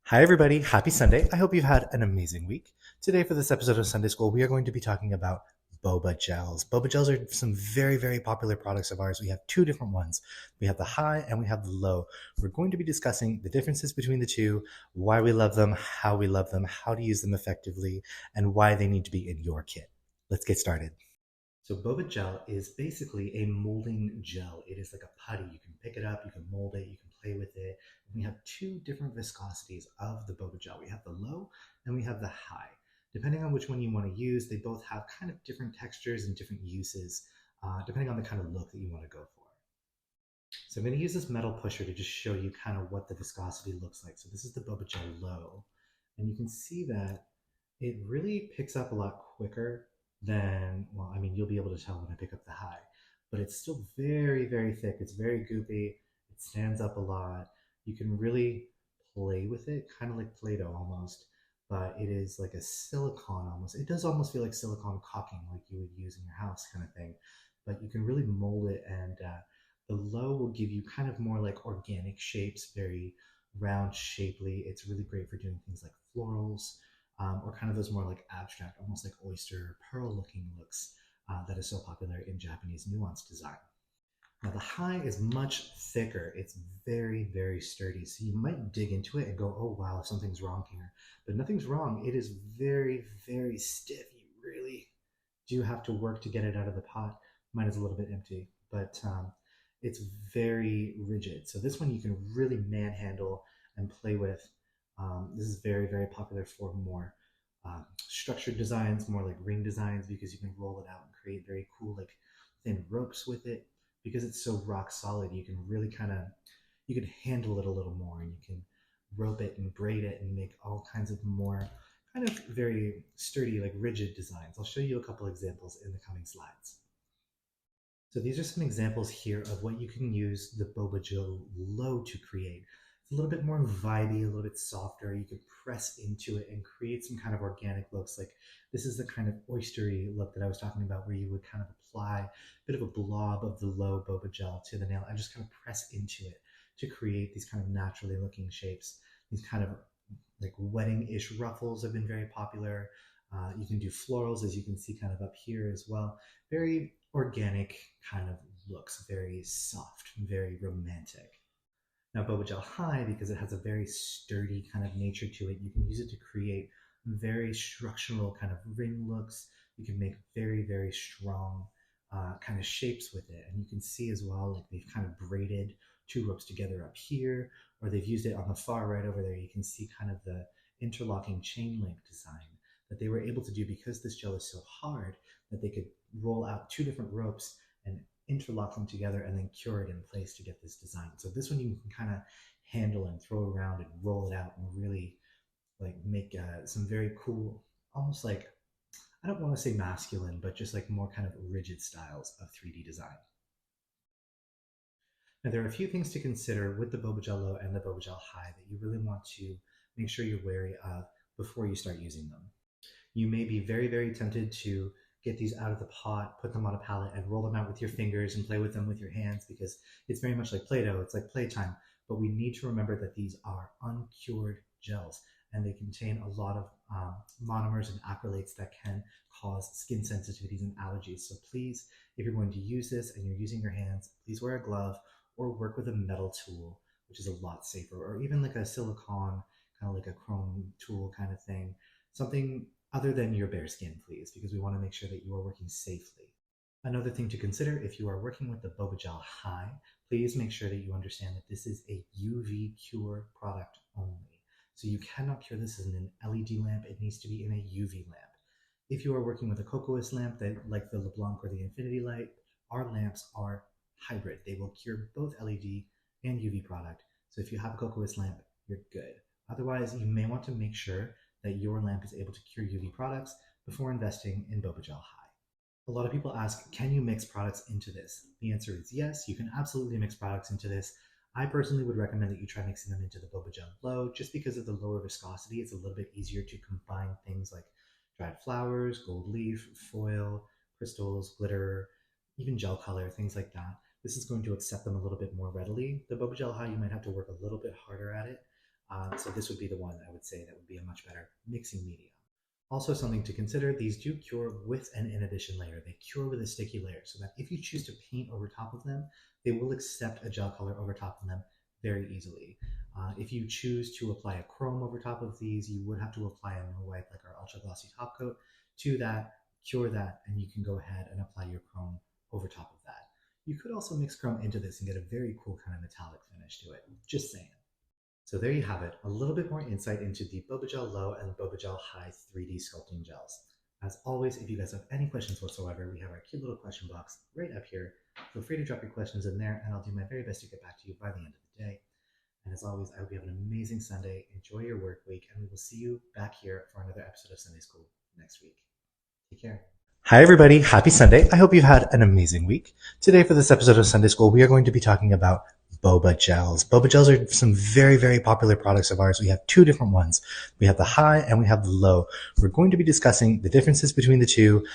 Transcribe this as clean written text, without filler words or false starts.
Hi, everybody. Happy Sunday. I hope you've had an amazing week. Today, for this episode of Sunday School, we are going to be talking about boba gels. Boba gels are some very, very popular products of ours. We have two different ones. We have the high and we have the low. We're going to be discussing the differences between the two, why we love them, how we love them, how to use them effectively, and why they need to be in your kit. Let's get started. So boba gel is basically a molding gel. It is like a putty. You can pick it up, you can mold it, you can play with it. And we have two different viscosities of the boba gel. We have the low and we have the high. Depending on which one you want to use, they both have kind of different textures and different uses, depending on the kind of look that you want to go for. So I'm going to use this metal pusher to just show you kind of what the viscosity looks like. So this is the boba gel low. And you can see that it really picks up a lot quicker than, well, I mean, you'll be able to tell when I pick up the high, but it's still very, very thick. It's very goopy. It stands up a lot. You can really play with it, kind of like Play-Doh almost, but it is like a silicone almost. It does almost feel like silicone caulking, like you would use in your house kind of thing, but you can really mold it. And the low will give you kind of more like organic shapes, very round, shapely. It's really great for doing things like florals, or kind of those more like abstract, almost like oyster pearl looking looks that is so popular in Japanese nuanced design. Now the high is much thicker. It's very, very sturdy. So you might dig into it and go, oh wow, something's wrong here. But nothing's wrong. It is very, very stiff. You really do have to work to get it out of the pot. Mine is a little bit empty, but it's very rigid. So this one you can really manhandle and play with. This is very, very popular for more structured designs, more like ring designs, because you can roll it out and create very cool, like thin ropes with it. Because it's so rock solid, you can really kind of you can handle it a little more, and you can rope it and braid it and make all kinds of more kind of very sturdy, like rigid designs. I'll show you a couple examples in the coming slides. So these are some examples here of what you can use the Boba Gel Low to create. It's a little bit more vibey, a little bit softer. You can press into it and create some kind of organic looks. Like this is the kind of oystery look that I was talking about, where you would kind of apply a bit of a blob of the low Boba Gel to the nail and just kind of press into it to create these kind of naturally looking shapes. These kind of like wedding-ish ruffles have been very popular. You can do florals, as you can see kind of up here as well. Very organic kind of looks, very soft, very romantic. Now Boba Gel High, because it has a very sturdy kind of nature to it, you can use it to create very structural kind of ring looks. You can make very, very strong kind of shapes with it. And you can see as well, like they've kind of braided two ropes together up here, or they've used it on the far right over there. You can see kind of the interlocking chain link design that they were able to do because this gel is so hard that they could roll out two different ropes and interlock them together and then cure it in place to get this design. So this one you can kind of handle and throw around and roll it out and really like make some very cool, almost like, I don't want to say masculine, but just like more kind of rigid styles of 3D design. Now, there are a few things to consider with the Boba Gel Low and the Boba Gel High that you really want to make sure you're wary of before you start using them. You may be very, very tempted to get these out of the pot, put them on a palette, and roll them out with your fingers and play with them with your hands, because it's very much like Play-Doh. It's like playtime. But we need to remember that these are uncured gels, and they contain a lot of monomers and acrylates that can cause skin sensitivities and allergies. So please, if you're going to use this and you're using your hands, please wear a glove or work with a metal tool, which is a lot safer, or even like a silicone, kind of like a chrome tool kind of thing. Something other than your bare skin, please, because we want to make sure that you are working safely. Another thing to consider, if you are working with the Boba Gel High, please make sure that you understand that this is a UV cure product only. So you cannot cure this in an LED lamp. It needs to be in a UV lamp. If you are working with a Kokoist lamp, that like the LeBlanc or the Infinity Light, our lamps are hybrid. They will cure both LED and UV product. So if you have a Kokoist lamp, you're good. Otherwise, you may want to make sure that your lamp is able to cure UV products before investing in Boba Gel High. A lot of people ask, can you mix products into this? The answer is yes, you can absolutely mix products into this. I personally would recommend that you try mixing them into the Boba Gel Low, just because of the lower viscosity. It's a little bit easier to combine things like dried flowers, gold leaf, foil, crystals, glitter, even gel color, things like that. This is going to accept them a little bit more readily. The Boba Gel High, you might have to work a little bit harder at it. So this would be the one I would say that would be a much better mixing medium. Also, something to consider, these do cure with an in addition layer. They cure with a sticky layer so that if you choose to paint over top of them, they will accept a gel color over top of them very easily. If you choose to apply a chrome over top of these, you would have to apply a no wipe like our ultra glossy top coat to that, cure that, and you can go ahead and apply your chrome over top of that. You could also mix chrome into this and get a very cool kind of metallic finish to it. Just saying. So there you have it, a little bit more insight into the Boba Gel Low and Boba Gel High 3D sculpting gels. As always, if you guys have any questions whatsoever, we have our cute little question box right up here. Feel free to drop your questions in there, and I'll do my very best to get back to you by the end of the day. And as always, I hope you have an amazing Sunday. Enjoy your work week, and we will see you back here for another episode of Sunday School next week. Take care. Hi, everybody. Happy Sunday. I hope you've had an amazing week. Today, for this episode of Sunday School, we are going to be talking about Boba gels. Boba gels are some very, very popular products of ours. We have two different ones. We have the high and we have the low. We're going to be discussing the differences between the two,